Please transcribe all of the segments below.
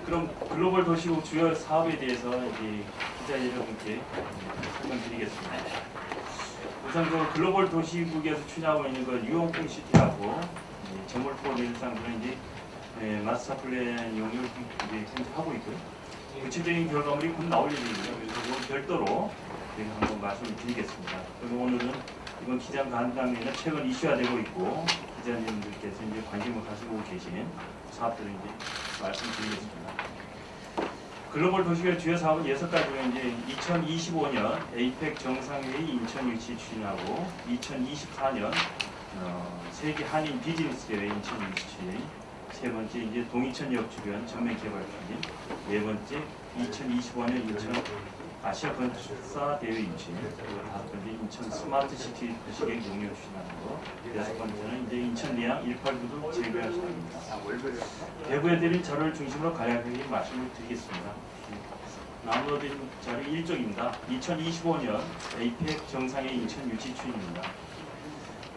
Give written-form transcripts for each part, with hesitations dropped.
그럼 글로벌 도시국 주요 사업에 대해서 이제 기자 여러분께 설명드리겠습니다. 우선 그 글로벌 도시국에서 추진하고 있는 그 유홍풍 시티라고 제몰포 내일상들은 이제 마스터 플랜 용역을 이제 현재 하고 있고요. 구체적인 결과물이 곧 나올 예정입니다. 그래서 그 별도로 한번 말씀을 드리겠습니다. 그리고 오늘은 이번 기장 간담회는 최근 이슈화되고 있고 기자님들께서 이제 관심을 가지고 계신 사업들을 이제 말씀드리겠습니다. 글로벌 도시계 주요 사업은 6가지로 이제 2025년 에이펙 정상회의 인천 유치 추진하고 2024년 세계 한인 비즈니스 대회 인천 유치 추진, 세 번째 이제 동이천역 주변 전면 개발 추진, 네 번째 2025년 인천 아시아 건축사 대회 유치, 그리고 다섯 번째 인천 스마트 시티 도시계획 용역 추진하는 거, 여섯 번째는 이제 인천 내양 189도 재개발 사업입니다. 대구에 드린 자료를 중심으로 간략하게 말씀을 드리겠습니다. 나누어 드린 자료 1쪽입니다. 2025년 에이펙 정상회의 인천 유치 추진입니다.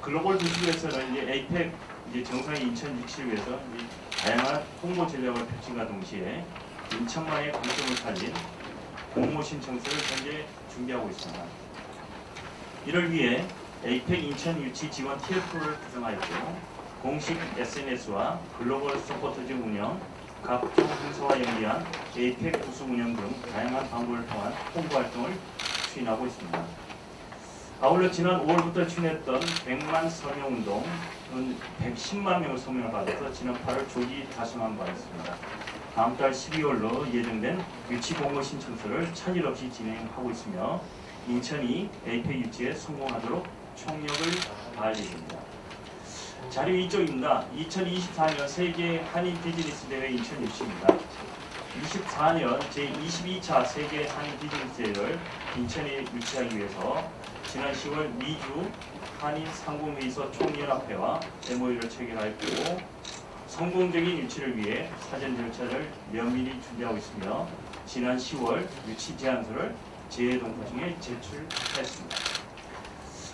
글로벌 도시에서는 이제 에이펙 정상회의 인천 유치를 위해서 다양한 홍보 전략을 펼친과 동시에 인천만의 강점을 살린 공모 신청서를 현재 준비하고 있습니다. 이를 위해 에이펙 인천 유치 지원 TF를 구성하였고 공식 SNS와 글로벌 서포터즈 운영, 각종 행사와 연계한 에이펙 부수 운영 등 다양한 방법을 통한 홍보 활동을 추진하고 있습니다. 아울러 지난 5월부터 추진했던 100만 서명운동은 110만 명의 서명을 받아서 지난 8월 조기 달성한 바 있습니다. 다음 달 12월로 예정된 유치 공모 신청서를 차질 없이 진행하고 있으며 인천이 에이펙 유치에 성공하도록 총력을 다할 예정입니다. 자료 2쪽입니다. 2024년 세계 한인 비즈니스 대회 인천 유치입니다. 24년 제22차 세계 한인 비즈니스 대회를 인천에 유치하기 위해서 지난 10월 미주 한인 상공회의소 총연합회와 MOU를 체결하였고 성공적인 유치를 위해 사전 절차를 면밀히 준비하고 있으며 지난 10월 유치 제안서를 재외동포청에 제출했습니다.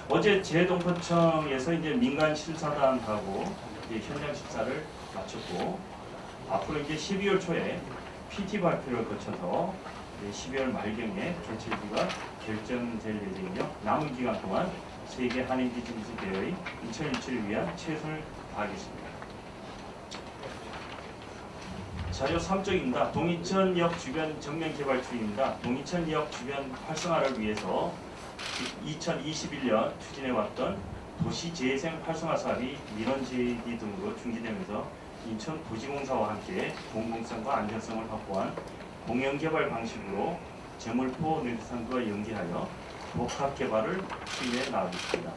어제 재외동포청에서 이제 민간 실사단하고 현장 실사를 마쳤고 앞으로 이제 12월 초에 PT 발표를 거쳐서 12월 말경에 개최지가 결정될 예정이며 남은 기간 동안 세계 한인 비즈니스 대회의 인천 유치를 위한 최선을 다하겠습니다. 자료 3쪽입니다. 동이천역 주변 정면 개발 중입니다. 동이천역 주변 활성화를 위해서 2021년 추진해왔던 도시재생 활성화 사업이 민원 제기 등으로 중지되면서 인천도시공사와 함께 공공성과 안전성을 확보한 공영개발 방식으로 제몰포 내리상과 연계하여 복합개발을 추진해 나가겠습니다.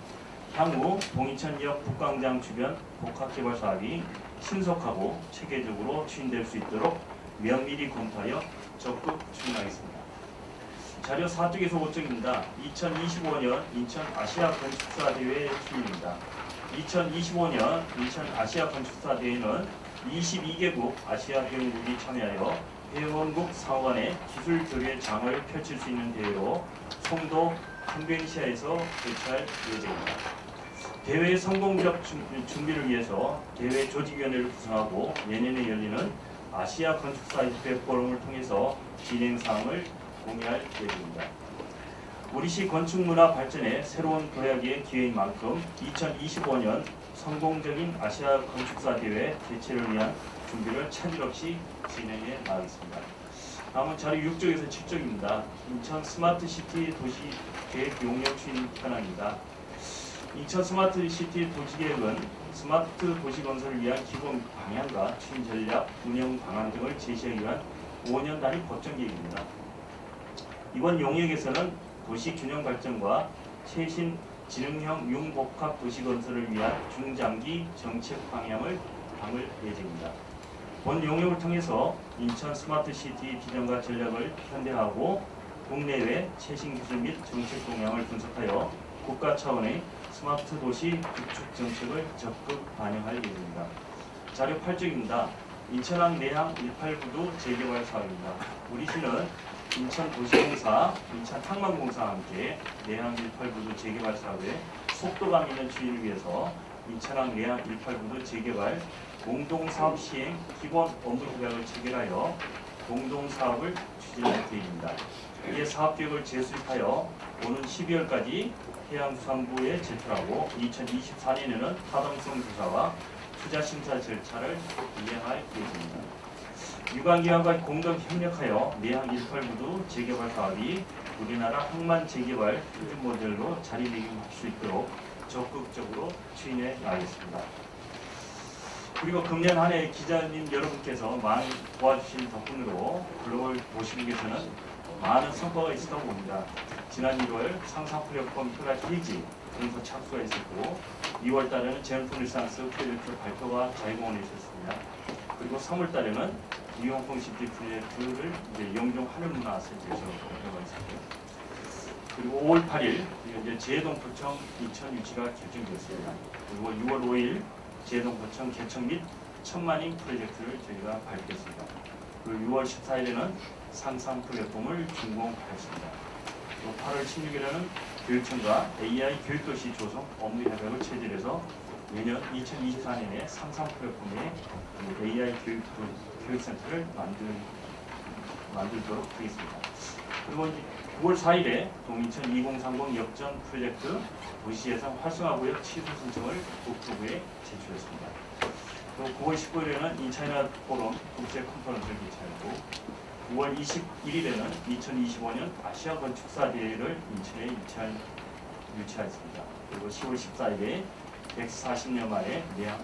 향후 동이천역 북광장 주변 복합개발 사업이 신속하고 체계적으로 추진될 수 있도록 면밀히 검토하여 적극 추진하겠습니다. 자료 4쪽에서 5쪽입니다. 2025년 인천 아시아 건축사 대회 추진입니다. 2025년 인천 아시아 건축사 대회는 22개국 아시아 회원국이 참여하여 회원국 상호간의 기술 교류의 장을 펼칠 수 있는 대회로 송도 인도네시아에서 개최할 예정입니다. 대회 성공적 준비를 위해서 대회 조직위원회를 구성하고 내년에 열리는 아시아 건축사 협회 포럼을 통해서 진행 사항을 공유할 예정입니다. 우리시 건축문화 발전에 새로운 도약의 기회인 만큼 2025년 성공적인 아시아 건축사 대회 개최를 위한 준비를 차질 없이 진행해 나가겠습니다. 다음은 자료 6쪽에서 7쪽입니다. 인천 스마트시티 도시계획 용역 추진 현황입니다. 인천 스마트시티 도시계획은 스마트 도시 건설을 위한 기본 방향과 추진 전략, 운영 방안 등을 제시하기 위한 5년 단위 법정 계획입니다. 이번 용역에서는 도시 균형 발전과 최신 지능형 융복합 도시 건설을 위한 중장기 정책 방향을 담을 예정입니다. 본 용역을 통해서 인천 스마트시티 비전과 전략을 현대화하고 국내외 최신 기술 및 정책 동향을 분석하여 국가 차원의 스마트 도시 구축 정책을 적극 반영할 예정입니다. 자료 8쪽입니다. 인천항 내항 189도 재개발 사업입니다. 우리시는 인천도시공사, 인천항만공사와 함께 내항 189도 재개발 사업의 속도감 있는 추진을 위해서 인천항 내항 189도 재개발 공동사업 시행 기본 업무 협약을 체결하여 공동사업을 추진할 계획입니다. 이에 사업계획을 재수립하여 오는 12월까지 해양수산부에 제출하고 2024년에는 타당성 조사와 투자심사 절차를 이행할 계획입니다. 유관기관과 공동 협력하여 내항 189도 재개발 사업이 우리나라 항만 재개발 표준 모델로 자리매김할 수 있도록 적극적으로 추진해 나가겠습니다. 그리고 금년 한 해 기자님 여러분께서 많이 도와주신 덕분으로 글로벌 도시국에서는 많은 성과가 있었다고 봅니다. 지난 1월 상상프로젝트 플라이트 헤이지 공사 착수가 있었고 2월 달에는 제너럴 일산스 프로젝트 발표가 자유공원에 있었습니다. 그리고 3월 달에는 유형풍 시티 프로젝트를 이제 영종 하늘문화센터에서 발표가 있었고요. 그리고 5월 8일 이제 제동포청 이천 유치가 결정되었습니다. 그리고 6월 5일 제동포청 개청 및 천만인 프로젝트를 저희가 발표했습니다. 그리고 6월 14일에는 상상 프로젝트를 준공하였습니다. 또 8월 16일에는 교육청과 AI 교육도시 조성 업무 협약을 체결해서 내년 2024년에 상상 프로젝트의 AI 교육센터를 만들도록 하겠습니다. 그리고 이제 9월 4일에 동인천 2030 역전 프로젝트 도시예산 활성화구역 취소 신청을 국토부에 제출했습니다. 또 9월 19일에는 인차이나 포럼 국제 컨퍼런스를 개최했고 9월 21일에는 2025년 아시아 건축사 대회를 인천에 유치하였습니다. 그리고 10월 14일에 140년 만에 내항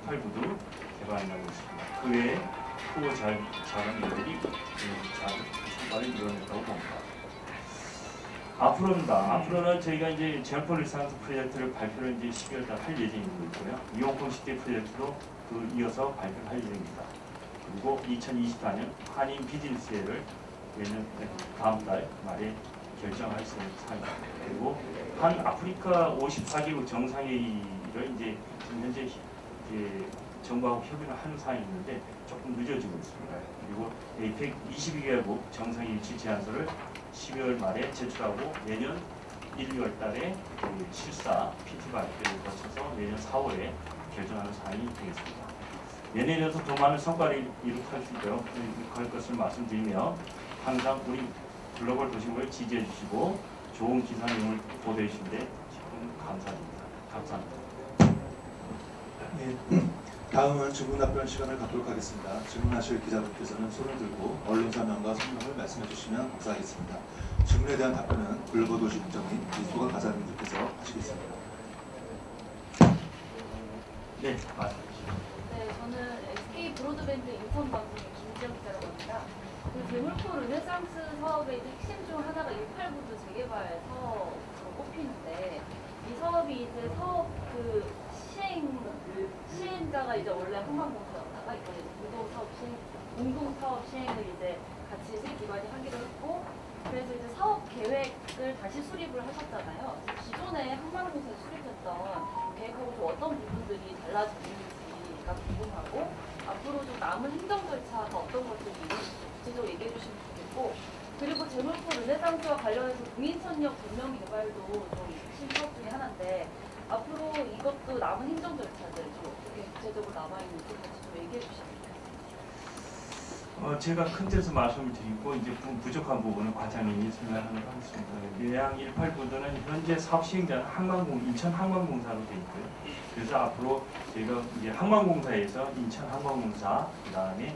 189도 개발하고 있습니다. 그 외에 후보 작은 일들이 성과를 이뤄냈다고 봅니다. 앞으로는 저희가 이제 제너럴 일산스 프로젝트를 발표를 이제 12월 달 할 예정이고 있고요. 유형풍 시티 프로젝트도 그 이어서 발표를 할 예정입니다. 그리고 2024년 한인 비즈니스회를 내년 다음 달 말에 결정할 사항입니다. 그리고 한 아프리카 54개국 정상회의를 이제 현재 정부하고 협의를 하는 사항이 있는데 조금 늦어지고 있습니다. 그리고 APEC 22개국 정상회의 유치 제안서를 12월 말에 제출하고 내년 1, 2월 달에 실사 PT 발표를 거쳐서 내년 4월에 결정하는 사항이 되겠습니다. 내년에도 더 많은 성과를 이룩할 수 있도록 할 것을 말씀드리며 항상 우리 글로벌 도시국을 지지해 주시고 좋은 기사 내용을 보도해 주시는데 기쁨 감사드립니다. 감사합니다. 네, 다음은 질문 답변 시간을 갖도록 하겠습니다. 질문하실 기자분께서는 손을 들고 언론사명과 성명을 말씀해 주시면 감사하겠습니다. 질문에 대한 답변은 글로벌 도시 국장님 이소가 가사님들께서 하시겠습니다. 네, 맞습니다. 네, 저는 SK 브로드밴드 인천방송의 김지영 기자라고 합니다. 그 재물포 르네상스 사업의 핵심 중 하나가 189도 재개발 사업으로 꼽히는데 이 사업이 이제 사업 시행자가 이제 원래 한강공사였다가 이번에 공동사업 시행을 이제 같이 세 기관이 하기로 했고 그래서 이제 사업 계획을 다시 수립을 하셨잖아요. 기존에 한강공사에 수립했던 계획하고 좀 어떤 부분들이 달라졌는지가 궁금하고 앞으로 좀 남은 행정 절차가 어떤 것들이 있는지 구체적으로 얘기해 주시면 좋겠고 그리고 제물포 르네상스와 관련해서 동인천역 전면 개발도 좀 핵심 사업 중에 하나인데 앞으로 이것도 남은 행정 절차들 좀 어떻게 구체적으로 남아있는지 같이 좀 얘기해 주시면 좋겠습니다. 제가 큰 뜻에서 말씀을 드리고 이제 부족한 부분은 과장님이 설명하도록 하겠습니다. 내항 189도는 현재 사업 시행자는 인천 항만공사로 되어 있고요. 그래서 앞으로 저희가 이제 항만공사에서 인천 항만공사, 그다음에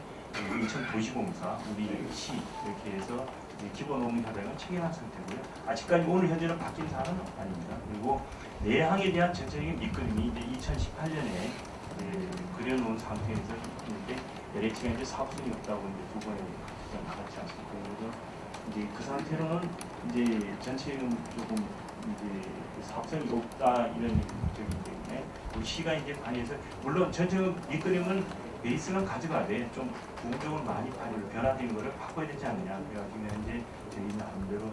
인천 도시공사, 우리 시 이렇게 해서 기본 업무 협약은 체결한 상태고요. 아직까지 오늘 현재는 바뀐 사항은 아닙니다. 그리고 내항에 대한 전체적인 밑그림이 이제 2018년에 그려놓은 상태에서 있는데 LH가 이제 사업성이 없다고 이제 두 번에 나갔지 않습니까? 그래서 이제 그 상태로는 이제 전체적인 조금 이제 사업성이 없다 이런 적이기 때문에 우리 시가 이제 관여해서 물론 전체적인 밑그림은 베이스는 가져가되 좀 부분적으로 많이 변화된 거를 바꿔야 되지 않느냐. 그래가지고 현재 저희 나름대로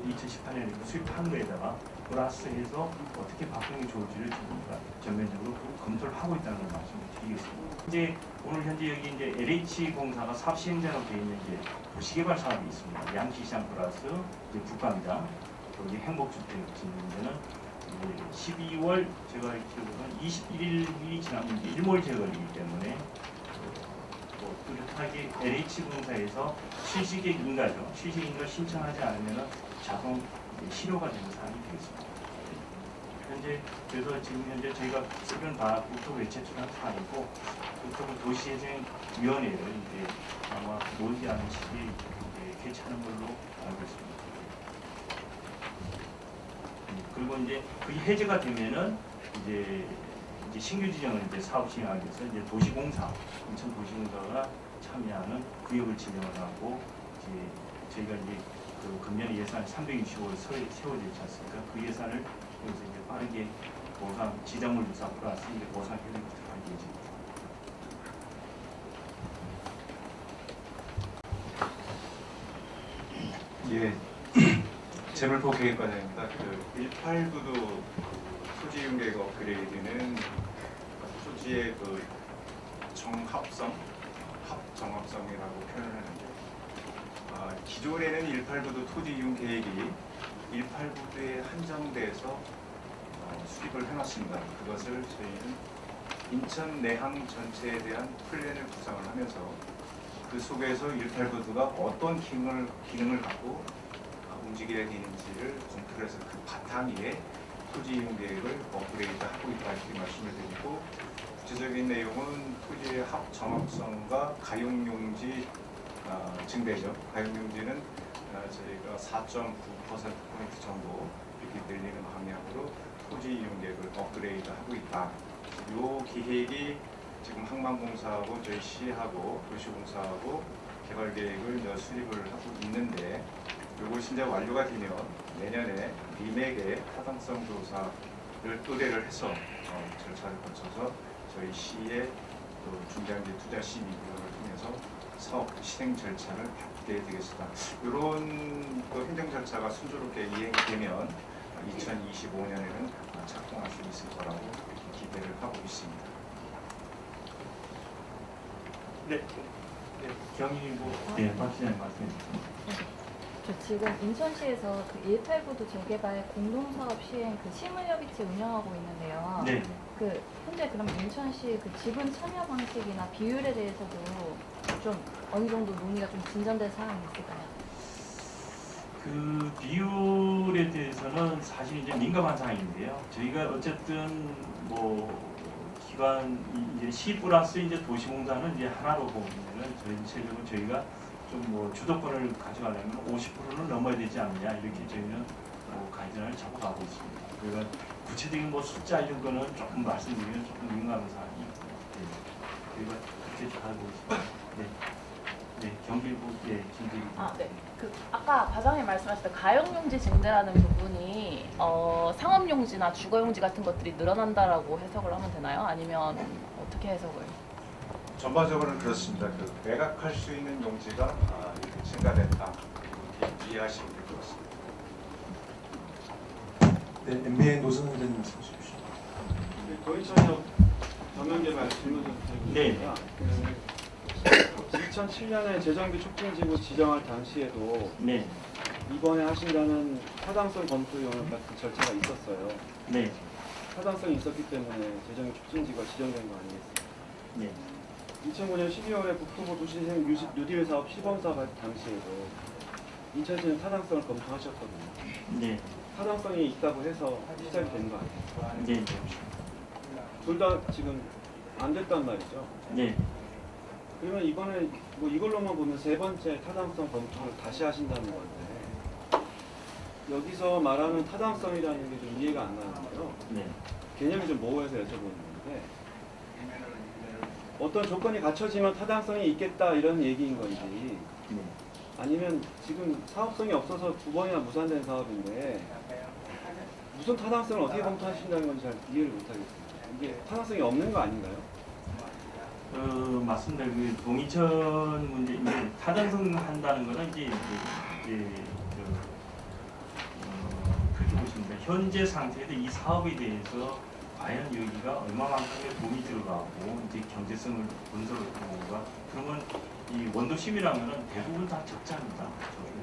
2018년에 수입한 거에다가 플러스해서 어떻게 바꾸는 게 좋을지를 저희가 전면적으로 검토를 하고 있다는 걸 말씀을 드리겠습니다. 이제 오늘 현재 여기 이제 LH 공사가 사업 시행자로 되어 있는 이제 도시개발 사업이 있습니다. 양시시장 플러스 이제 북광장, 여기 행복주택 짓는 데는 12월 제가 기억으로는 21일이 지나면 이제 일몰 제거이기 때문에 뭐 뚜렷하게 LH공사에서 실시계인가죠. 실시계인가 신청하지 않으면 자동 실효가 되는 사항이 되겠습니다. 현재 그래서 지금 현재 저희가 쓰면 다 국토부에 제출한 사항이고 국토부 도시재생위원회를 이제 아마 못지않은 시기에 이제 개최하는 걸로 알고 있습니다. 그리고 이제 그게 해제가 되면은 이제 신규 지정을 이제 사업 시행하기 위해서 이제 도시공사, 인천 도시공사가 참여하는 구역을 지정을 하고 이제 저희가 이제 그 금년 예산 365를 세워져 있지 않습니까? 그 예산을 여기서 이제 빠르게 보상, 지정물 조사 플러스 이제 보상 해드리도록 할 예정입니다. 예, 재물포 계획과장입니다. 그 189도 토지 이용 계획 업그레이드는 토지의 그 정합성, 합정합성이라고 표현을 하는데, 기존에는 189도 토지 이용 계획이 189도에 한정돼서 수립을 해놨습니다. 그것을 저희는 인천 내항 전체에 대한 플랜을 구상을 하면서 그 속에서 189도가 어떤 기능을 갖고 움직여야 되는지를 검토를 해서 그 바탕 위에 토지 이용 계획을 업그레이드하고 있다 이렇게 말씀을 드리고, 구체적인 내용은 토지의 합정합성과 가용용지 증대죠. 가용용지는 저희가 4.9%포인트 정도 이렇게 늘리는 방향으로 토지 이용 계획을 업그레이드하고 있다. 이 계획이 지금 항만공사하고 저희 시하고 도시공사하고 개발 계획을 수립을 하고 있는데, 이것이 이제 완료가 되면 내년에 리맥의 타당성 조사를 의뢰를 해서 절차를 거쳐서 저희 시의 또 중장기 투자 심의 위원회를 통해서 사업 실행 절차를 밟게 되겠습니다. 이런 또 행정 절차가 순조롭게 이행되면 2025년에는 착공할 수 있을 거라고 기대를 하고 있습니다. 네, 경희부 박 시장님 말씀해 주세요. 저 지금 인천시에서 그 189도 재개발 공동사업 시행 그 실무협의체 운영하고 있는데요. 네. 그 현재 그럼 인천시 그 지분 참여 방식이나 비율에 대해서도 좀 어느 정도 논의가 좀 진전된 사항이 있을까요? 그 비율에 대해서는 사실 이제 민감한 사항인데요. 저희가 어쨌든 뭐 기관 이제 시 플러스 이제 도시공사는 이제 하나로 보면은 전체적으로 저희가 좀 뭐 주도권을 가져가려면 50%는 넘어야 되지 않느냐 이렇게 저희는 뭐 가이드라인을 잡고 가고 있습니다. 그러니까 구체적인 뭐 숫자 이런 거는 조금 말씀드리면 조금 민감한 사항이 있고요. 네. 저희가 그렇게 가고 있습니다. 네. 네, 경기부 김대리. 네. 그 아까 과장님 말씀하셨던 가용용지 증대라는 부분이 상업용지나 주거용지 같은 것들이 늘어난다라고 해석을 하면 되나요? 아니면 어떻게 해석을? 전반적으로는 그렇습니다. 그 매각할 수 있는 용지가 이렇게 증가된다. 이렇게 이해하시면 될 것 같습니다. 네, MBN 노선을 대는 말씀 주십시오. 도이천역 전면개발 질문 좀 네. 드리겠습니다. 2007년에 재정비 촉진지구 지정할 당시에도 네. 이번에 하신다는 타당성 검토 용역 같은 절차가 있었어요. 네. 타당성이 있었기 때문에 재정비 촉진지구가 지정된 거 아니겠습니까? 네. 2009년 12월에 국토부 도시재생 뉴딜 사업 시범사업 할 당시에도 인천시는 타당성을 검토하셨거든요. 네. 타당성이 있다고 해서 시작이 된 거 아니에요? 네. 둘 다 지금 안 됐단 말이죠. 네. 그러면 이번에 뭐 이걸로만 보면 세 번째 타당성 검토를 다시 하신다는 건데, 여기서 말하는 타당성이라는 게 좀 이해가 안 나는데요. 네. 개념이 좀 모호해서 여쭤보는 건데, 어떤 조건이 갖춰지면 타당성이 있겠다 이런 얘기인 건지, 네. 아니면 지금 사업성이 없어서 두 번이나 무산된 사업인데 무슨 타당성을 어떻게 검토하신다는 건지 잘 이해를 못하겠습니다. 이게 타당성이 없는 거 아닌가요? 맞습니다. 그 동이천 문제 이제 타당성 한다는 거는 이제 그렇게 보시면 됩니다. 현재 상태에서 이 사업에 대해서 과연 여기가 얼마만큼의 돈이 들어가고 이제 경제성을 분석을 해보고가 그러면 이 원도 심이라면은 대부분 다 적자입니다.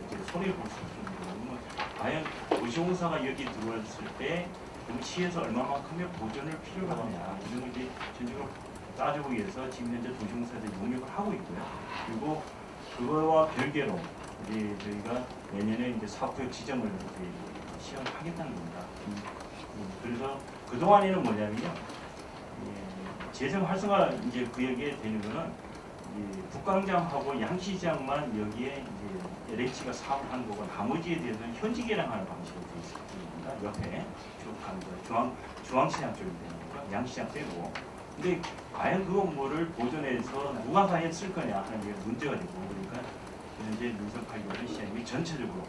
이제 손해 볼 수 있는 거는 과연 도시공사가 여기 들어왔을 때 그럼 시에서 얼마만큼의 보존을 필요로 하느냐 이런 걸 이제 전적으로 따지기 위해서 지금 현재 도시공사들이 용역을 하고 있고요. 그리고 그거와 별개로 이제 저희가 내년에 이제 사업구역 지정을 이제 시행을 하겠다는 겁니다. 그래서 그 동안에는 뭐냐면요, 재생 활성화 이제 구역에 되는 거는 북광장하고 양시장만 여기에 이제 LH가 사업을 하는 거고 나머지에 대해서는 현지 개량하는 방식으로 되어 있습니다. 옆에 쭉 가는 거예요. 중앙시장 쪽이 되는 거죠. 양시장 빼고. 근데 과연 그 업무를 보존해서 누가 과연 쓸 거냐 하는 게 문제가 되고, 그러니까 현재 민선 8개월 시장이 전체적으로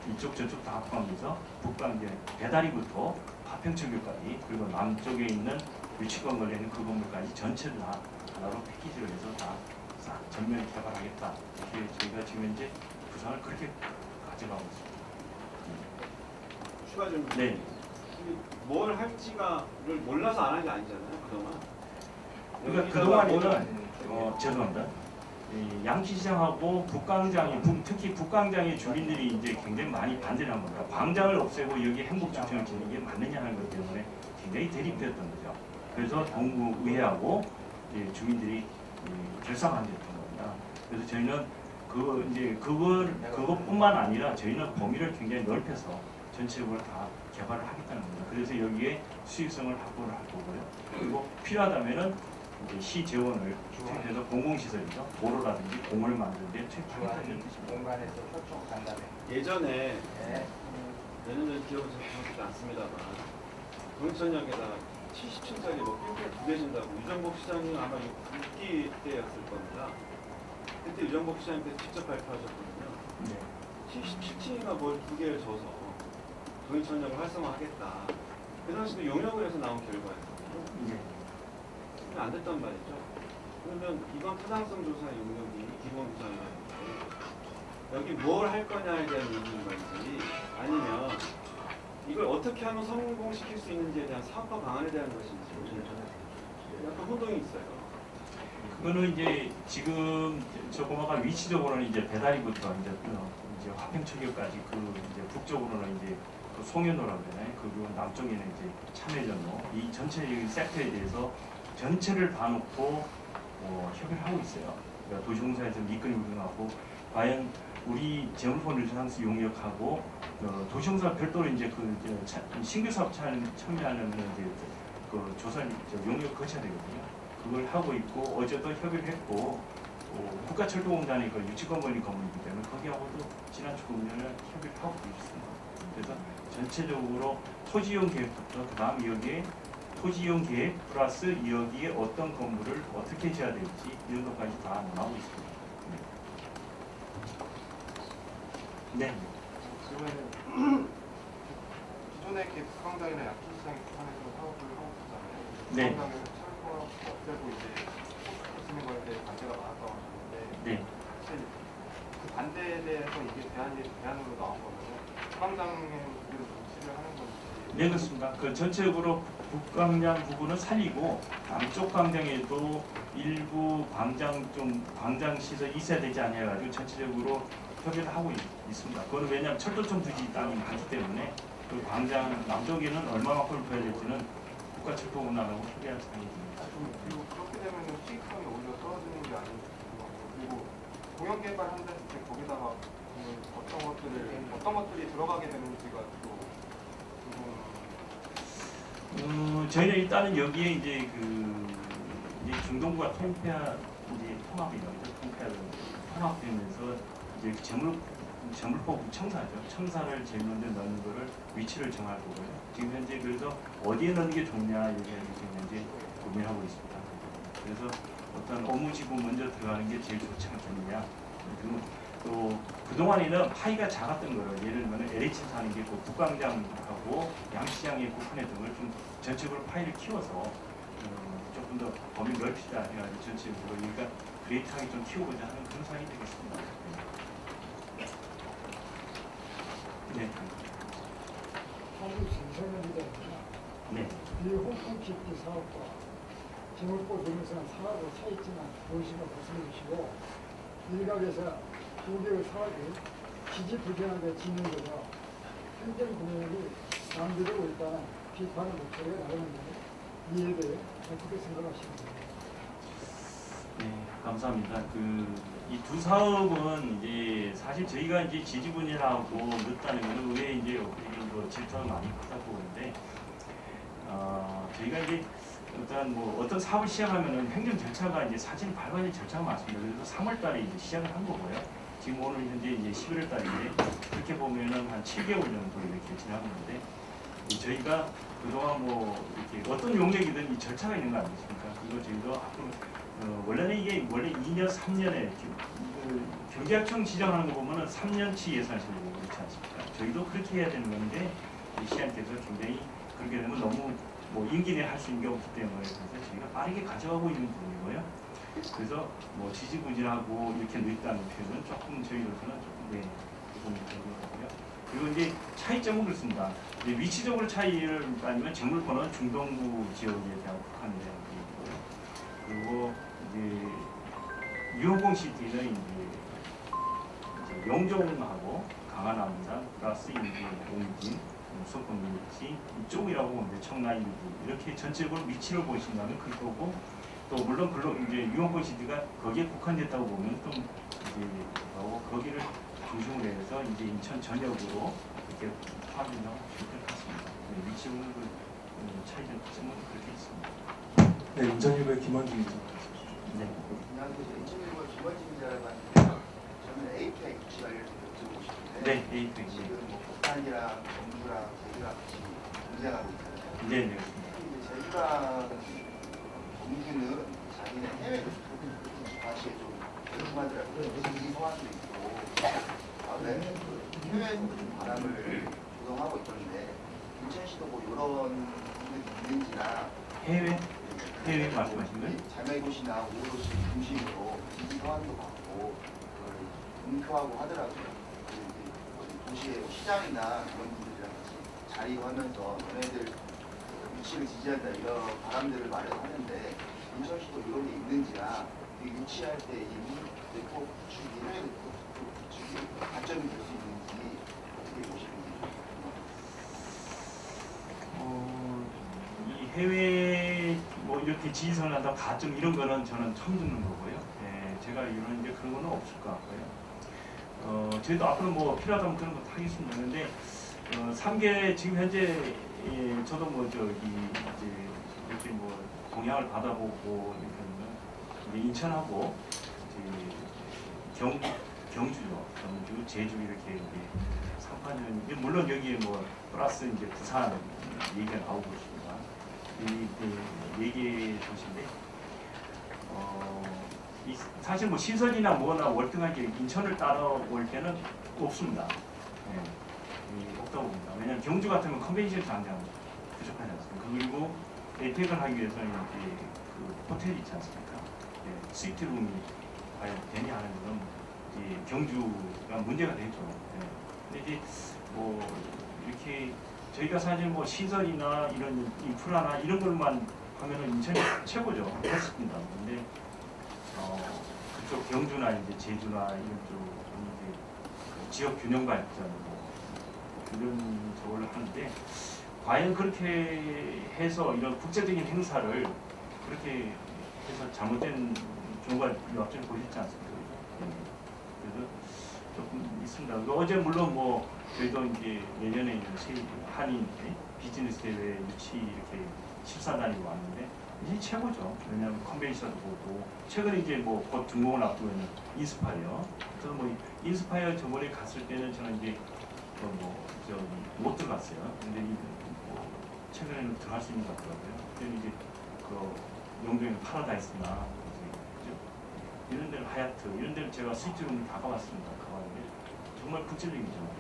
이쪽 저쪽 다 포함해서 북광장 배다리부터 파평철교까지 그리고 남쪽에 있는 위치권 걸리는 그 건물까지 전체를 다 하나로 패키지로 해서 다 전면 개발하겠다. 이렇게 저희가 지금 현재 구상을 그렇게 가져가고 있습니다. 추가 질문. 네. 뭘 할지가를 몰라서 안 한 게 아니잖아요, 그동안. 그러니까 그동안에는 죄송합니다. 이 양시장하고 북광장이 특히 북광장의 주민들이 이제 굉장히 많이 반대를 한 겁니다. 광장을 없애고 여기 행복주택을 짓는 게 맞느냐 하는 것 때문에 굉장히 대립되었던 거죠. 그래서 동구의회하고 주민들이 결사반대했던 겁니다. 그래서 저희는 그것뿐만 아니라 저희는 범위를 굉장히 넓혀서 전체적으로 다 개발을 하겠다는 겁니다. 그래서 여기에 수익성을 확보를 할 거고요. 그리고 필요하다면은 이제 시 재원을 투입해서 공공시설이죠. 도로라든지 공을 만드는데 투입하겠다는 뜻입니다. 공간에서 초청 간담회. 예전에 네. 내년에 기억은 잘 정확하지 않습니다만 동천역에다 70층짜리 뭐 핑크 2개 준다고 유정복 시장이 아마 6기 때였을 겁니다. 그때 유정복 시장님께서 직접 발표하셨거든요. 네. 77층이나 뭘 2개를 줘서 동천역을 활성화하겠다. 그 당시도 용역을 해서 나온 결과였거든요. 네. 안 됐단 말이죠. 그러면 이번 타당성 조사 용역이 기본 구상이라는데 여기 뭘 할 거냐에 대한 얘기인 건지 아니면 이걸 어떻게 하면 성공시킬 수 있는지에 대한 사업화 방안에 대한 것인지 약간 혼동이 있어요. 그거는 이제 지금 조그마한 위치적으로는 이제 배다리부터 이제 화평철교까지 그 이제 북쪽으로는 이제 그 송현로라고 하잖아요. 그리고 남쪽에는 이제 참외전로 이 전체 섹터에 대해서 전체를 봐놓고 협의를 하고 있어요. 그러니까 도시공사에서 미끌이 운영하고 과연 우리 재물포 르네상스 용역하고 도시공사 별도로 이제 신규 사업 참여하는 이제 그 조사 용역 거쳐야 되거든요. 그걸 하고 있고 어제도 협의를 했고 국가철도공단의 그 유치권 권리 건물이기 때문에 거기하고도 지난 주공연을 협의를 하고 있습니다. 그래서 전체적으로 토지용 계획부터 그다음 여기에 토지용 계획 플러스 여기에 어떤 건물을 어떻게 지어야 될지 이런 것까지 다 나오고 있습니다. 네. 그러면 기존의 북광장이나 약시시장에 부산에서 사업을 하고 있었잖아요. 네. 북광장에서 철거 없애고 이제 쓰는 거에 대해 반대가 많았다고 하셨는데 네. 사실 그 반대에 대해서 이게 대안으로 나온 거는 북광장에 조치를 하는 건지. 네, 그렇습니다. 그 전체적으로 북광장 부분은 살리고 남쪽 광장에도 일부 광장 시설 있어야 되지 않냐 가지고 전체적으로 협의를 하고 있습니다. 그거는 왜냐하면 철도청 부지 땅이 많기 때문에 그 광장 남쪽에는 얼마만큼 둬야 될지는 국가철도공단하고 협의할 사항입니다. 그리고 그렇게 되면 수익성이 오히려 떨어지는 게 아닌지 궁금하고, 그리고 공영 개발한다 했을 때 거기다가 어떤 것들이 들어가게 되는지가 또 저희는 일단은 여기에 이제 이제 중동부가 통합이 통합되면서 이제 재물포 청사죠. 청사를 제일 먼저 넣는 거를 위치를 정할 거고요. 지금 현재 그래서 어디에 넣는 게 좋냐 이렇게 지금 현재 고민하고 있습니다. 그래서 어떤 업무지구 먼저 들어가는 게 제일 좋지 않겠느냐. 그리고 또 그동안에는 파이가 작았던 거를 예를 들면 LH 사는 게 있고 북광장하고 양시장에 있고 한해 등을 좀 전체적으로 파이를 키워서 조금 더 범위 넓히자 해가지고 전체적으로 그러니까 그레이트하게 좀 키우고자 하는 그런 상황이 되겠습니다. 네. 한국 신생년이다 네. 비홍콩시티 사업과 재물포 동영상 사업의 차이점만 보시면 말씀해 주시고 일각에서 두 개의 사업이 지지부진하게 짓는 거죠. 행정공역이 남들고 있다는 비판의 목소리가 나오는데 이에 대해 어떻게 생각하십니까? 네, 감사합니다. 이 두 사업은 이제 사실 저희가 이제 지지분열하고 늦다는 거는 왜 이제 질투가 많이 크다고 보는데, 저희가 이제 어떤 사업을 시작하면은 행정 절차가 이제 사실 밟아야 절차가 많습니다. 그래서 3월달에 이제 시작을 한 거고요. 지금 오늘 현재 이제 11월달인데 그렇게 보면은 한 7개월 정도 이렇게 지나고 있는데, 저희가 그동안 이렇게 어떤 용역이든 이 절차가 있는 거 아니겠습니까? 그리고 저희도 앞으로 원래는 이게 원래 2년, 3년에 경제학청 지정하는 거 보면은 3년치 예산을 세우고 그렇지 않습니까? 저희도 그렇게 해야 되는 건데 이 시장께서 굉장히 그렇게 되면 너무 임기 내에 할 수 있는 게 없기 때문에 그래서 저희가 빠르게 가져가고 있는 부분이고요. 그래서 지지부진하고 이렇게 늦다는 표현은 조금 저희로서는 조금 부분이 되는 거고요. 그리고 이제 차이점은 그렇습니다. 이제 위치적으로 차이를 따지면 정물권은 중동부 지역에 대한 북한에 대한 부분이고요. 그리고 이제 유흥공시티는 이제 영종하고 강한남산 플러스 이제 옹진, 수도권일지 이쪽이라고 보는데 청라일지 이렇게 전체적으로 위치를 보신다면 그거고 또 물론 이제 유흥공시티가 거기에 국한됐다고 보면 좀 이제 거기를 중심으로 해서 이제 인천 전역으로 이렇게 포함된다고 보시면 될 것 같습니다. 네, 위치는 차이점은 그렇게 있습니다. 네, 인천일보의 김원중 기자. 네. 안녕하세요. 인천일보 김원진 기자라고 하는데요. 저는 에이펙 유치 관련해서 여쭤보고 싶은데 네, 에이펙. 지금 북한이랑 정부랑 제주랑 같이 경쟁하고 있잖아요. 네, 네. 근데 제주랑 정부는 자기네 해외 다시에 좀 열중하더라고요. 이 소환도 있고 해외 바람을 조성하고 있던데 인천시도 이런 부분이 있는지나 해외 말씀하신 거예요? 자매도시나 오도시 중심으로 지지 소환도 받고 그걸 공표하고 하더라고요. 도시의 시장이나 그런 분들이랑 같이 자리하면서 너네들 유치를 지지한다 이런 바람들을 마련하는데 인천시도 이런 게 있는지나 유치할 때 이 대포 구축이 해외 대포 구축이 가점이 될 수 있는지 어떻게 보시는지 이 해외 이렇게 지지선을 한다 가점 이런 거는 저는 처음 듣는 거고요. 제가 이런 이제 그런 거는 없을 것 같고요. 저희도 앞으로 필요하다면 그런 거 하겠습니다. 그런데 3개 지금 현재 저도 이제 이렇게 공약을 받아보고 이렇게 인천하고 경주죠. 경주, 제주 이렇게 3파전 물론 여기에 플러스 이제 부산 얘기가 나오고 있습니다. 이 얘기 도시인데 사실 시설이나 뭐나 월등하게 인천을 따라올 때는 없습니다. 없다고 봅니다. 왜냐하면 경주 같은 건 컨벤션 장장 부족하지 않습니까? 그리고 에이펙을 하기 위해서는 이제 호텔이 있지 않습니까? 스위트룸이 과연 되냐 하는 것은 이제 경주가 문제가 되죠. 근데 이제 이렇게 저희가 사실 시설이나 이런 인프라나 이런 것만 하면은 인천이 최고죠. 그렇습니다. 근데 그쪽 경주나 이제 제주나 이런 쪽은 이제 지역 균형 발전 이런 저걸 하는데 과연 그렇게 해서 이런 국제적인 행사를 그렇게 해서 잘못된 경우가 앞전에 보셨지 않습니까? 그래서 조금 있습니다. 어제 물론 저희도 이제 내년에 이제 한인 비즈니스 대회 유치 이렇게 실사 다니고 왔는데 이제 최고죠. 왜냐하면 컨벤션도 보고 최근에 이제 곧 준공을 앞두고 있는 인스파이어. 그래서 인스파이어 저번에 갔을 때는 저는 이제 못 들어갔어요. 근데 최근에는 들어갈 수 있는 것 같더라고요. 그때는 이제 영동의 파라다이스나 이런 데는 하얏트 이런 데는 제가 스위트룸을 다 가봤습니다. 가봤는데 정말 국제적이죠.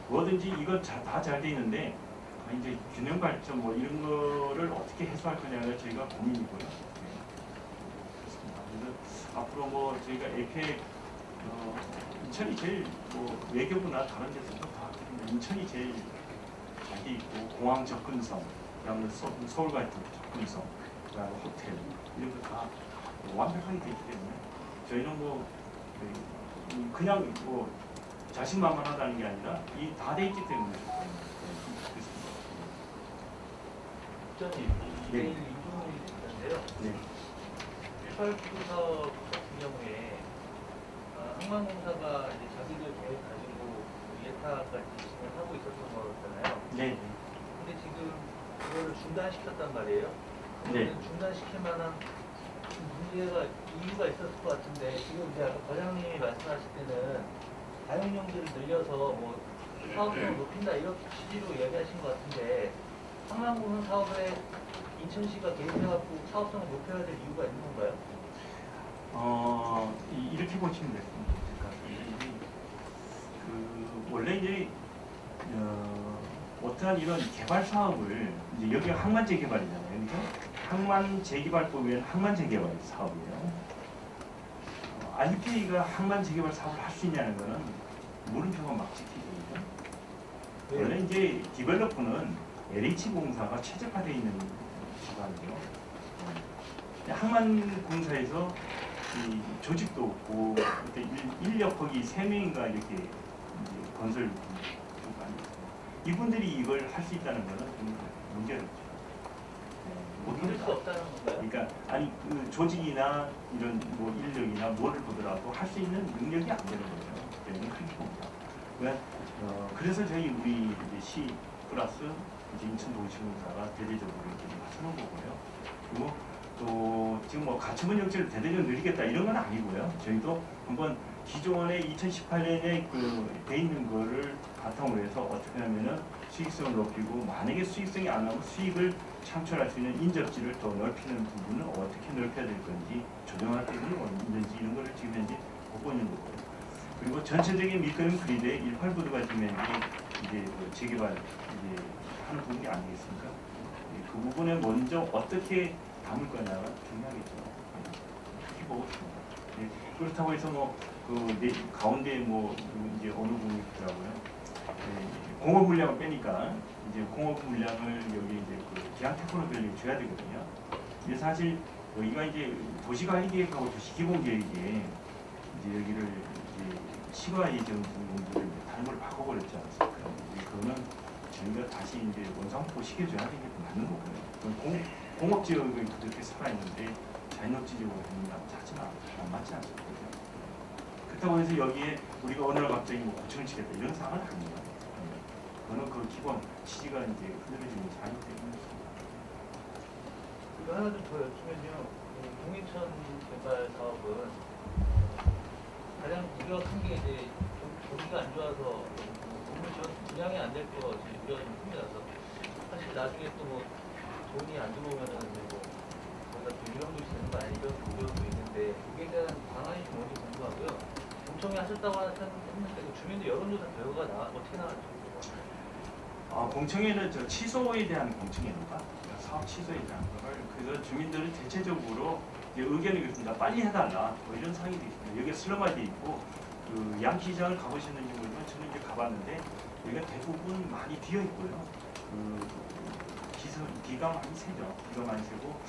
뭐든지 이건 다 잘 돼 있는데 이제 균형 발전 이런 거를 어떻게 해소할 거냐가 저희가 고민이고요. 그렇습니다. 그래서 앞으로 저희가 에이펙 인천이 제일 외교부나 다른 데서도 다 인천이 제일 잘 돼 있고 공항 접근성, 그다음에 서울과 같은 접근성, 그다음에 호텔 이런 거 다 완벽하게 돼 있기 때문에 저희는 그냥 자신만만하다는 게 아니라 다 돼 있기 때문에 국장님, 네. 내일 이종훈이 있는데요. 네. 18구 사업 같은 경우에 항만공사가 이제 자기들 계획 가지고 예타까지 진행하고 있었던 거잖아요. 네. 근데 지금 그거를 중단시켰단 말이에요. 네. 그러면 중단시킬 만한 문제가 이유가 있었을 것 같은데 지금 이제 아까 과장님이 말씀하실 때는 다용용지를 늘려서 뭐 사업성을 높인다 이렇게 취지로 이야기하신 것 같은데 항만공사 사업에 인천시가 개입해갖고 사업성을 높여야 될 이유가 있는 건가요? 이렇게 보시면 될 것 같아요. 원래 이제 어떠한 이런 개발 사업을 이제 여기가 항만 재개발이잖아요. 그러니까 항만 재개발법에는 항만 재개발 사업이에요. IPA가 항만 재개발 사업을 할 수 있냐는 거는 물음표가 막 찍히거든요. 원래 이제 디벨로퍼는 LH공사가 최적화되어 있는 기관이죠. 항만공사에서 이 조직도 없고 인력 거기 3명인가 이렇게 이제 건설 이분들이 이걸 할 수 있다는 거는 좀 문제가 있죠. 뭐 믿을 수 없다는 건가요? 그러니까 아니 그 조직이나 이런 뭐 인력이나 뭐를 보더라도 할 수 있는 능력이 안 되는 거죠. 저희는 그렇게 봅니다. 그래서 저희 우리 이제 시 플러스 이제 인천도시공사가 대대적으로 이렇게 나서는 거고요. 그리고 또 지금 뭐 가처분 역제를 대대적으로 늘리겠다 이런 건 아니고요. 저희도 한번 기존에 2018년에 돼 있는 거를 바탕으로 해서 어떻게 하면은 수익성을 높이고 만약에 수익성이 안 나오면 수익을 창출할 수 있는 인접지를 더 넓히는 부분을 어떻게 넓혀야 될 건지 조정할 때 있는지 이런 거를 지금 현재 보고 있는 거고요. 그리고 전체적인 밑그림 그리드에 18부두가 지금 현재 이제 그 재개발 이제 하는 부분이 아니겠습니까? 그 부분에 먼저 어떻게 담을 거냐가 중요하겠죠. 그렇게 보고 있습니다. 그렇다고 해서 가운데 이제 어느 부분이 있더라고요. 공업 물량을 빼니까 이제 공업 물량을 여기 이제 기한 테크노밸리에 줘야 되거든요. 근데 사실 여기가 이제 도시관리계획하고 도시기본계획에 이제 여기를 이제 시가 예정 부분들을 다른 걸 바꿔버렸지 않습니까? 그거는 저희가 다시 이제 원상포 시켜줘야 되는 게 맞는 거고요. 공업지역이 그렇게 살아있는데 자연업지역으로 되는 건 자체는 안 맞지 않습니까? 그렇다고 해서 여기에 우리가 어느 날 갑자기 고층을 치겠다 이런 상황은 아닙니다. 그거는 그 기본 취지가 이제 흔들어지는 사항이기 때문에. 이거 하나 좀 더 여쭈면요. 동인천 개발 사업은 가장 우려가 큰 게 이제 경기가 안 좋아서 분양이 안 될 거 우려가 좀 큽니다. 그래서 사실 나중에 또 뭐 돈이 안 들어오면은 뭐 거기다 또 유령도 되는 거 아니죠? 우려도 있는데 그게 대한 방안이 좀 어디 궁금하고요. 공청회 하셨다고 했는데 그 주민들 여론조사 결과가 어떻게 나왔죠? 공청회는 저 취소에 대한 공청회인가? 사업 취소에 대한 걸 그래서 주민들은 대체적으로 이제 의견이 있습니다. 빨리 해달라 뭐 이런 상황이 되어 있습니다. 여기 슬럼화돼 있고 그 양시장을 가보셨는지 모르지만 저는 이제 가봤는데 여기가 대부분 많이 비어 있고요. 비가 많이 새죠. 비가 많이 새고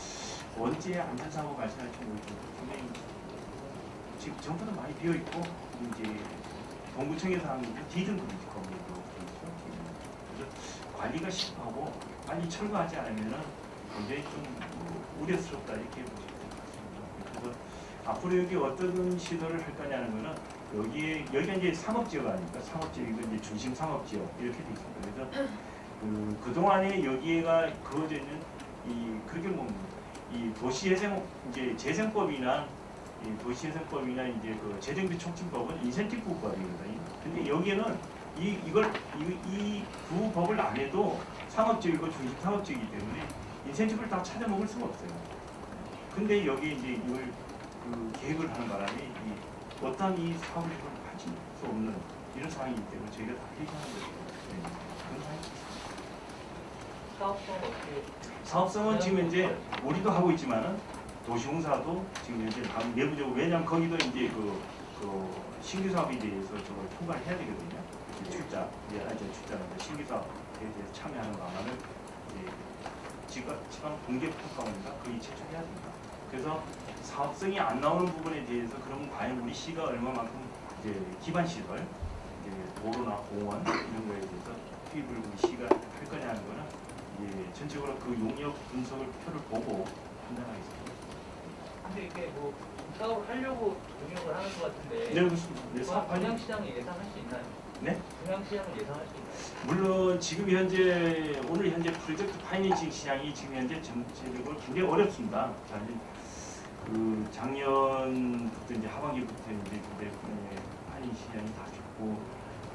언제 안전사고 발생할지 모르겠고 분명히 지금 전부 다 많이 비어 있고 이제 동구청에서 하는 게 디등급이 거기도 있죠. 그래서 관리가 심하고 빨리 철거하지 않으면은 굉장히 좀 우려스럽다 이렇게 보시면 될 것 같습니다. 그래서 앞으로 여기 어떤 시도를 할 거냐는 거는 여기가 이제 상업지역 아닙니까? 상업지역이고 이제 중심 상업지역 이렇게 돼 있습니다. 그래서 그동안에 여기가 그어져 있는 그렇게 이 도시재생 이제 재생법이나 이 도시재생법이나 이제 그 재정비 촉진법은 인센티브 법이거든요. 근데 여기에는 이 두 법을 안 해도 상업지역이고 중심 상업지역이기 때문에 인센티브를 다 찾아 먹을 수가 없어요. 근데 여기 이제 이걸 계획을 하는 바람에 어떠한 이 사업을 할 수 없는 이런 상황이기 때문에 저희가 다 폐기하는 거죠. 그런 상황이 사업성 어떻게? 사업성은 지금 이제 우리도 하고 있지만은 도시공사도 지금 이제 내부적으로 왜냐하면 거기도 이제 그 신규 사업에 대해서 저걸 통과를 해야 되거든요. 출자, 출자는 신규 사업에 대해서 참여하는 방안을 지방 공개 평가원인가 거의 제출해야 됩니다. 그래서 사업성이 안 나오는 부분에 대해서 그럼 과연 우리 시가 얼마만큼 이제 기반 시설, 이제 도로나 공원 이런 거에 대해서 투입을 우리 시가 할 거냐는 거는 전체적으로 그 용역 분석을 표를 보고 판단하겠습니다. 근데 이게 뭐 사업을 하려고 용역을 하는 것 같은데. 네, 그렇습니다. 네, 사업하니 분양시장을 예상할 수 있나요? 네? 분양시장을 예상할 수 있나요? 물론 지금 현재 오늘 현재 프로젝트 파이낸싱 시장이 지금 현재 전체적으로 굉장히 어렵습니다. 사실 그 작년부터 이제 하반기부터 이제 파이낸싱 시장이 다 좋고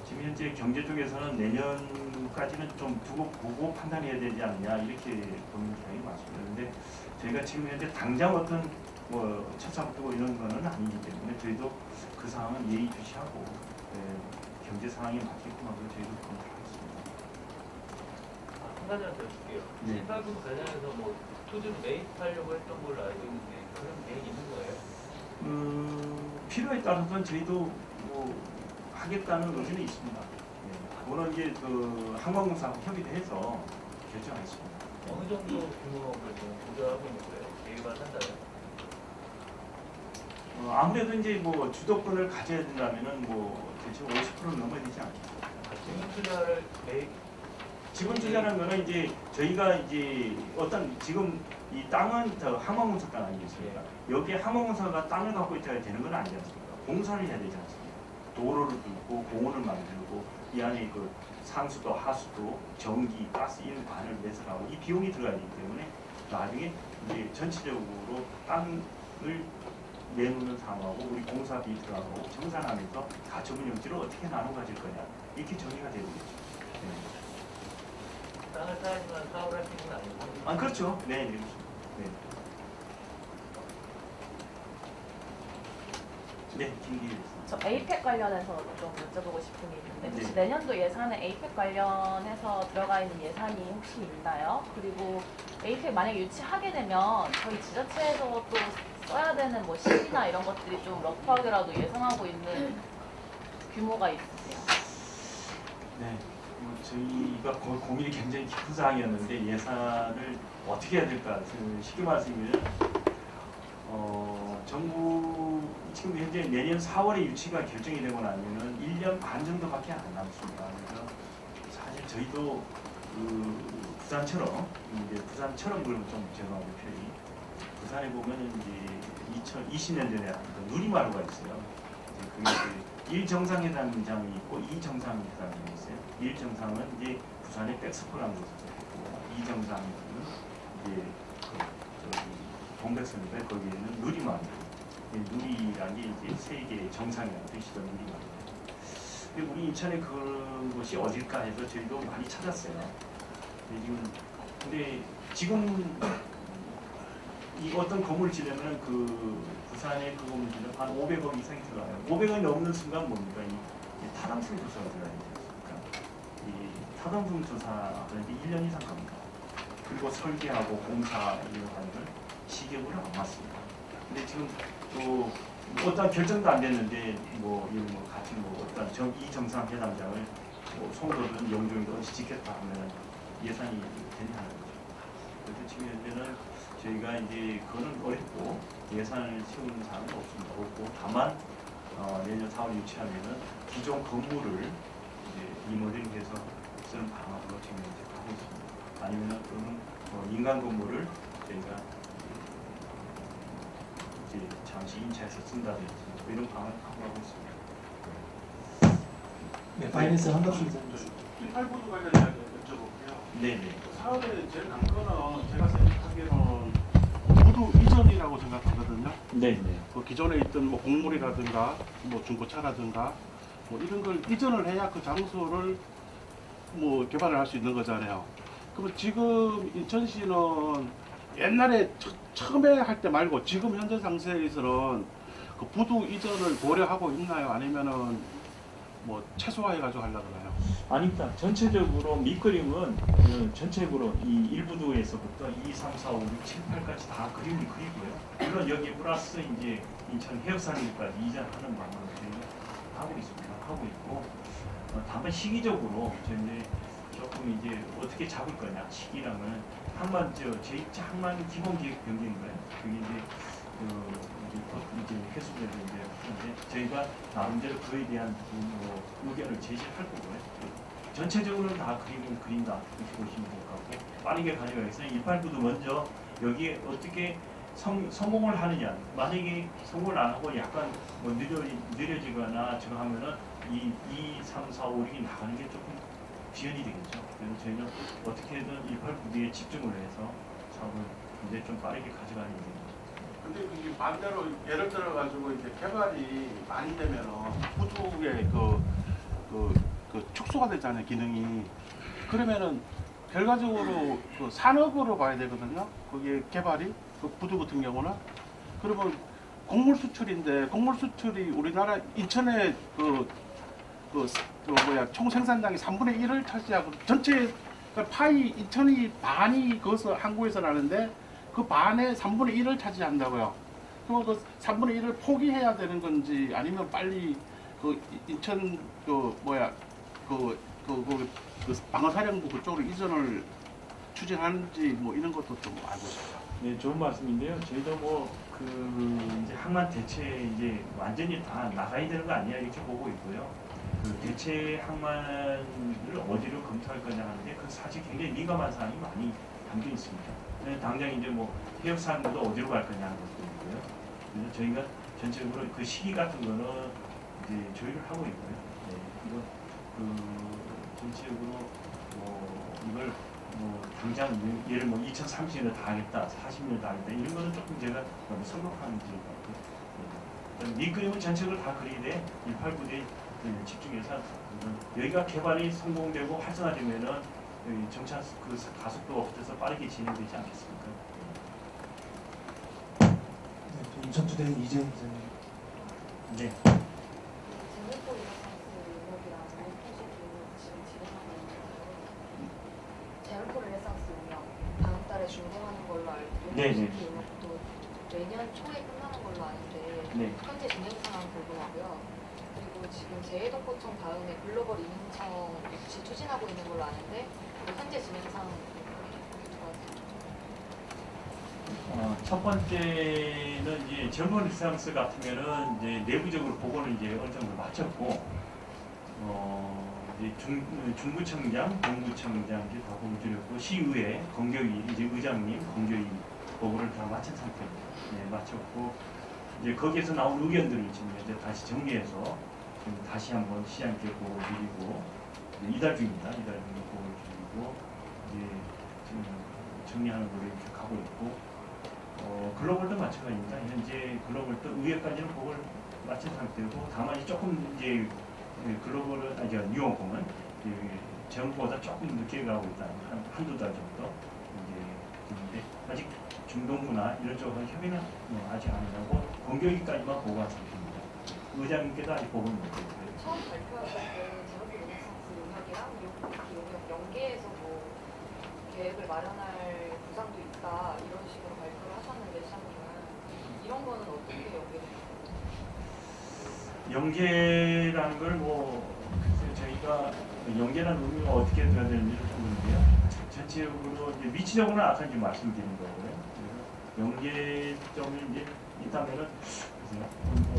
지금 현재 경제 쪽에서는 내년까지는 좀 두고 보고 판단해야 되지 않느냐 이렇게 보는 경향이 많습니다. 그런데 저희가 지금 현재 당장 어떤 뭐 첫사업 두고 이런 거는 아니기 때문에 저희도 그 상황은 예의주시하고 경제 상황에 맞게끔 하고 저희도 검토하겠습니다. 한 가지만 더 줄게요. 네. 신사금 관련해서 뭐 토지를 매입하려고 했던 걸로 알고 있는데 그런 계획이 있는 거예요? 필요에 따라서는 저희도 뭐 하겠다는 의지는 있습니다. 그거는 이제 그 항공사하고 협의를 해서 결정하겠습니다. 어느 정도 규모를 좀 고려하고 있는 거예요? 계획을 한다면? 아무래도 이제 뭐 주도권을 가져야 된다면은 뭐 대체 50%는 넘어야 되지 않겠습니까? 지분 투자를 매입 지분 투자라는 거는 이제 저희가 이제 어떤 지금 이 땅은 저 항공공사 땅 아니겠습니까? 여기에 항공공사가 땅을 갖고 있다가 되는 건 아니지 않습니까? 공사를 해야 되지 않습니까? 도로를 뚫고 공원을 만들고 이 안에 그 상수도 하수도 전기 가스 이런 관을 매설하고 이 비용이 들어가기 때문에 나중에 이제 전체적으로 땅을 내놓는 상황하고 우리 공사비 들어가고 정산하면서 가처분 용지를 어떻게 나눠 가질 거냐 이렇게 정리가 되겠죠. 땅을 사야지만 사업을 할 수 있는 건 아니고. 아 그렇죠. 네, 네. 네. 네, 김기일. 저 에이펙 관련해서 좀 여쭤보고 싶은 게 있는데 혹시 네. 내년도 예산에 에이펙 관련해서 들어가 있는 예산이 혹시 있나요? 그리고 에이펙 만약에 유치하게 되면 저희 지자체에서 또 써야 되는 뭐 시기나 이런 것들이 좀 러프하게라도 예상하고 있는 규모가 있으세요? 네. 저희가 고민이 굉장히 깊은 사항이었는데 예산을 어떻게 해야 될까 쉽게 말씀드리면 정부 지금 현재 내년 4월에 유치가 결정이 되고 나면은 1년 반 정도밖에 안 남습니다. 그래서 사실 저희도 그 부산처럼 그럼 좀 죄송합니다 표현이 부산에 보면은 이제 2020년 전에 그 누리마루가 있어요. 그게 1정상회담장이 있고 2정상회담장이 있어요. 1정상은 이제 부산의 백스포라는 곳에서 했고 2정상은 이제 동백섬인데 거기에는 누리마루. 누리라는 게 이제 세계 정상이라는 뜻이죠. 누리마루. 근데 우리 인천에 그곳이 어딜까 해서 저희도 많이 찾았어요. 근데 지금 이 어떤 건물을 지려면 그 부산에 그 건물 지려면 한 500억 이상이 들어가요. 500억이 넘는 순간 뭡니까? 이 타당성 조사가 들어가야 되지 않습니까? 이 타당성 조사하는 게 1년 이상 갑니다. 그리고 설계하고 공사 이런 하는 걸 시격으로 안 맞습니다. 근데 지금 또 어떤 결정도 안 됐는데 같이 어떤 이 정상회담장을 송도든 영종이든 어디 짓겠다 하면 예산이 되냐는 거죠. 그래서 지금 현재는 저희가 이제 그거는 어렵고 예산을 채우는 사항은 없습니다. 없고 다만 내년 4월 유치하면은 기존 건물을 이제 리모델링해서 쓰는 방안으로 지금 이제 하고 있습니다. 아니면은 또는 인간 건물을 저희가 이제 잠시 임차해서 쓴다든지 이런 방안을 강구하고 있습니다. 네, 파이낸스 한갑수 기자님 주시죠. 18부도 관련 이야기 여쭤볼게요. 네네. 사업의 제일 관건은 제가 생각하기에는 부두 이전이라고 생각하거든요. 네네. 그 기존에 있던 뭐 곡물이라든가 뭐 중고차라든가 뭐 이런 걸 이전을 해야 그 장소를 뭐 개발을 할 수 있는 거잖아요. 그러면 지금 인천시는 옛날에 처음에 할 때 말고 지금 현재 상태에서는 그 부두 이전을 고려하고 있나요? 아니면은 뭐 최소화해가지고 하려고 하나요? 아닙니다. 전체적으로 밑그림은 전체적으로 이 1부도에서부터 2, 3, 4, 5, 6, 7, 8까지 다 그림을 그리고요. 물론 여기 플러스 이제 인천 해역산까지 이전하는 방안을 저희가 하고 있습니다. 하고 있고 다만 시기적으로 저희는 조금 이제 어떻게 잡을 거냐 시기랑은 제2항만 기본 계획 변경인가요? 그게 이제 해수부에서 이제 하는데 저희가 나름대로 그에 대한 의견을 제시할 거고요. 전체적으로는 다 그림을 그린다 이렇게 보시면 될 것 같고 빠르게 가져가겠어요. 189도 먼저 여기에 어떻게 성공을 하느냐. 만약에 성공을 안 하고 약간 뭐 느려지거나 저거 하면은 이 2, 3, 4, 5, 6이 나가는 게 조금 지연이 되겠죠. 그래서 저희는 어떻게든 189D에 집중을 해서 사업을 이제 좀 빠르게 가져가는 게. 근데 이게 반대로 예를 들어 가지고 이렇게 개발이 많이 되면은 부두의 그 축소가 되잖아요, 기능이. 그러면은 결과적으로 그 산업으로 봐야 되거든요. 그게 개발이 그 부두 같은 경우는. 그러면 곡물 수출인데 곡물 수출이 우리나라 인천의 총 생산량의 3분의 1을 차지하고 전체 그 파이 인천이 반이 거기서 한국에서 나는데 그 반의 3분의 1을 차지한다고요. 그럼 그 3분의 1을 포기해야 되는 건지 아니면 빨리 그 인천 방어사령부 그쪽으로 이전을 추진하는지 뭐 이런 것도 좀 알고 싶어요. 네, 좋은 말씀인데요. 저희도 뭐 이제 항만 대체 이제 완전히 다 나가야 되는 거 아니야 이렇게 보고 있고요. 그 대체 항만을 어디로 검토할 거냐 하는데 그 사실 굉장히 민감한 사항이 많이 담겨 있습니다. 당장 이제 뭐 해역 사항도 어디로 갈 거냐 하는 것도 있고요. 그래서 저희가 전체적으로 그 시기 같은 거는 이제 조율을 하고 있고요. 네, 이거 전체적으로 이걸 당장 예를 2030년에 다 하겠다, 40년에 다 하겠다 이런 거는 조금 제가 너무 성급한 문제인 것 같고요. 네 그림은 전체적으로 다 그리되 189D에 집중해서 여기가 개발이 성공되고 활성화되면은 정차 그 가속도가 없어서 빠르게 진행되지 않겠습니까? 네, 인천투데이 이재훈 기자님. 네. 제네코 리네상스 용역이랑 프로젝트 지금 진행하고 있는데요. 제네코 리네상스 용역 다음 달에 준공하는 걸로 알고 네네. 용역도 내년 초에 끝나는 걸로 아는데 네. 현재 진행 상황 궁금하고요. 그리고 지금 재해독보청 다음에 글로벌 이민청 유치 추진하고 있는 걸로 아는데 현재 진행 상황 첫 번째는 이제 전문 리상스 같으면은 이제 내부적으로 보고는 이제 어느 정도 마쳤고, 이제 중부청장, 동부청장 이제 다 보고 드렸고, 시의회, 공교위 이제 의장님, 공교위 보고를 다 마친 상태입니다. 네, 마쳤고 이제 거기에서 나온 의견들을 지금 이제 다시 정리해서 지금 다시 한번 시장께 보고 드리고 이달 중입니다. 이달 중에 보고 드리고 이제 지금 정리하는 걸로 이렇게 가고 있고. 글로벌도 마찬가지입니다. 현재 글로벌도 의회까지는 보고를 마친 상태고 다만 조금 이제 글로벌은 뉴욕은 전보다 조금 늦게 가고 있다. 한두 달 정도 이제 있는데 아직 중동부나 이런 쪽은 협의는 아직 안 하고 공교육까지만 보고한 상태입니다. 의장님께도 아직 보고는 못 했고요. 처음 발표하실 때 제네코 리네상스 용역이랑 용역 연계해서 뭐 계획을 마련할 구상도 있다 이런 식으로 발표를 하셨는데 시장님은 이런 거는 어떻게 연계라는 걸 저희가 연계라는 의미가 어떻게 돼야 되는지를 모르는데요. 전체적으로 이제 위치적으로는 아까 이제 말씀드린 거고요. 그래서 연계점이 이제 있다면은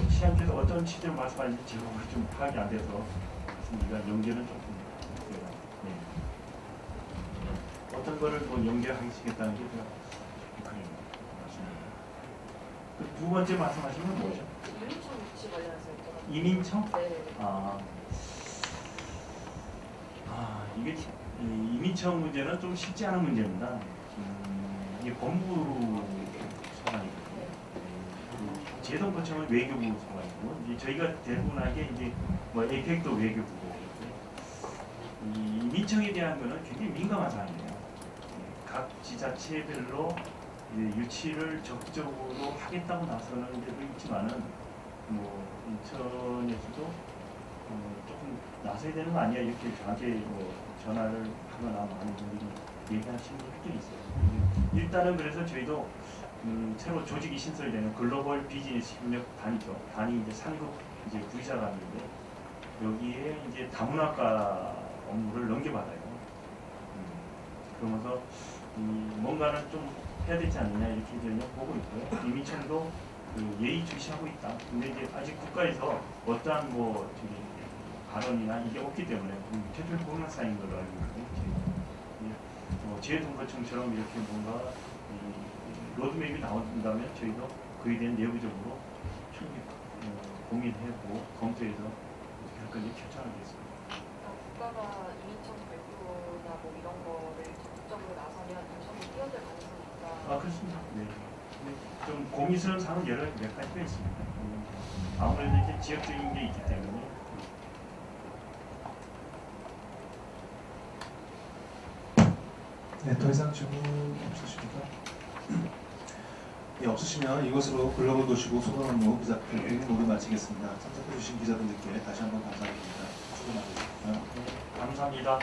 시장께서 어떤 취지로 말씀하시는지 제가 좀 파악이 안 돼서 우리가 연계는 조금 네. 어떤 거를 연계하시겠다는 게 제가 그런 말씀입니다. 두 번째 말씀하신 건 뭐죠? 이민청 유치 관련해서 여쭤봤는데 이민청? 네. 이게 이민청 문제는 좀 쉽지 않은 문제입니다. 이게 법무부 소관이거든요. 재정부청은 외교부 소관이고 이제 저희가 대부분하게 이제 에이펙도 외교부고 이 이민청에 대한 거는 굉장히 민감한 사항이에요. 각 지자체별로 유치를 적극적으로 하겠다고 나서는 데도 있지만은 인천에서도 조금 나서야 되는 거 아니야 이렇게 저한테 전화를 하거나 많은 분들이 얘기하시는 게 있어요. 일단은 그래서 저희도 새로 조직이 신설되는 글로벌 비즈니스 협력 단위죠. 단위 이제 상급 이제 부의사가 있는데 여기에 이제 다문화과 업무를 넘겨받아요. 그러면서 뭔가는 좀 해야 되지 않느냐 이렇게 저희는 보고 있고요. 이민청도 예의주시하고 있다. 근데 이제 아직 국가에서 어떠한 발언이나 이게 없기 때문에 대통령 공약사인 걸로 알고 있거든요. 재통과청처럼 이렇게 뭔가 로드맵이 나온다면 저희도 그에 대한 내부적으로 충분히 고민하고 검토해서 어떻게 할 건지 결정하겠습니다. 국가가 이민청 발표나 뭐 이런 거를 적극적으로 나서면 인천이 뛰어들 가능성이 있다. 그렇습니다. 네. 좀 고민스러운 사항은 몇 가지가 있습니다. 아무래도 이렇게 지역적인 게 있기 때문에. 네, 더 이상 질문 없으십니까? 예, 없으시면 이것으로 글로벌 도시국 소관 업무 기자회견 모두 마치겠습니다. 참석해주신 기자분들께 다시 한번 감사드립니다. 수고 많으셨습니다. 감사합니다.